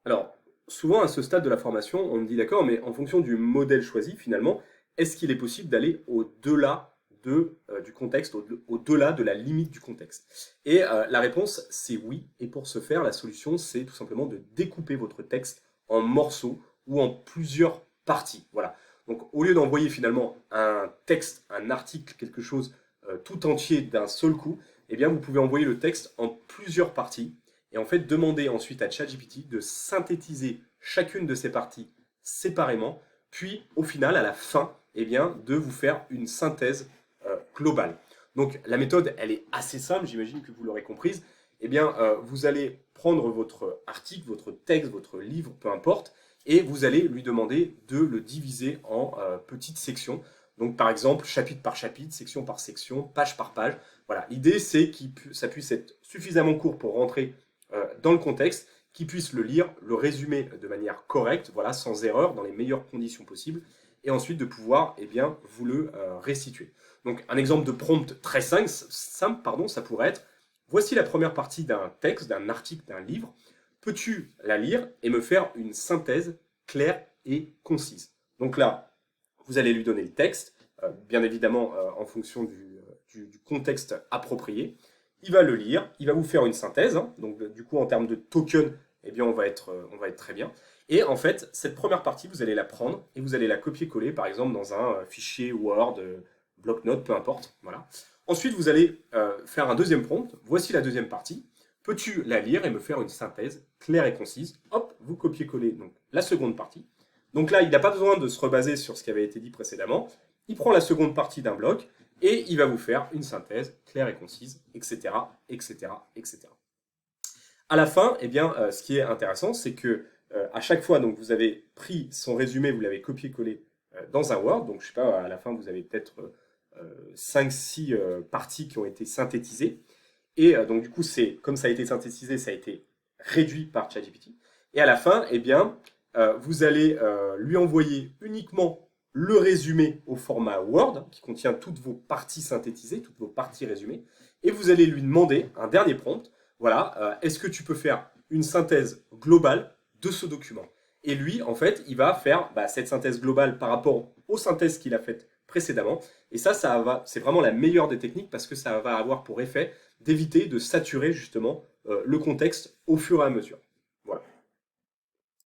Alors, souvent à ce stade de la formation, on me dit d'accord, mais en fonction du modèle choisi, finalement, est-ce qu'il est possible d'aller au-delà du contexte, au-delà de la limite du contexte? Et la réponse, c'est oui. Et pour ce faire, la solution, c'est tout simplement de découper votre texte en morceaux ou en plusieurs parties. Voilà. Donc, au lieu d'envoyer finalement un texte, un article, quelque chose tout entier d'un seul coup, eh bien, vous pouvez envoyer le texte en plusieurs parties et en fait demander ensuite à ChatGPT de synthétiser chacune de ces parties séparément, puis au final, à la fin, eh bien, de vous faire une synthèse globale. Donc la méthode, elle est assez simple, j'imagine que vous l'aurez comprise. Eh bien, vous allez prendre votre article, votre texte, votre livre, peu importe, et vous allez lui demander de le diviser en petites sections. Donc par exemple, chapitre par chapitre, section par section, page par page. Voilà, l'idée c'est que ça puisse être suffisamment court pour rentrer dans le contexte, qui puisse le lire, le résumer de manière correcte, voilà, sans erreur, dans les meilleures conditions possibles, et ensuite de pouvoir eh bien, vous le restituer. Donc un exemple de prompt très simple pardon, ça pourrait être, voici la première partie d'un texte, d'un article, d'un livre, peux-tu la lire et me faire une synthèse claire et concise? Donc là, vous allez lui donner le texte, bien évidemment en fonction du contexte approprié. Il va le lire, il va vous faire une synthèse. Hein. Donc du coup, en termes de token, eh bien, on va être très bien. Et en fait, cette première partie, vous allez la prendre et vous allez la copier-coller, par exemple, dans un fichier Word, bloc-notes, peu importe. Voilà. Ensuite, vous allez faire un deuxième prompt. Voici la deuxième partie. Peux-tu la lire et me faire une synthèse claire et concise? Hop, vous copiez-collez donc la seconde partie. Donc là, il n'a pas besoin de se rebaser sur ce qui avait été dit précédemment. Il prend la seconde partie d'un bloc et il va vous faire une synthèse claire et concise, etc., etc., etc. À la fin, eh bien, ce qui est intéressant, c'est que à chaque fois, donc, vous avez pris son résumé, vous l'avez copié-collé dans un Word. Donc, je sais pas, à la fin, vous avez peut-être 5-6 parties qui ont été synthétisées. Et donc, du coup, comme ça a été synthétisé, ça a été réduit par ChatGPT. Et à la fin, eh bien, vous allez lui envoyer uniquement le résumé au format Word, qui contient toutes vos parties synthétisées, toutes vos parties résumées. Et vous allez lui demander un dernier prompt. Voilà, est-ce que tu peux faire une synthèse globale de ce document? Et lui, en fait, il va faire cette synthèse globale par rapport aux synthèses qu'il a faites précédemment. Et c'est vraiment la meilleure des techniques parce que ça va avoir pour effet d'éviter de saturer justement le contexte au fur et à mesure.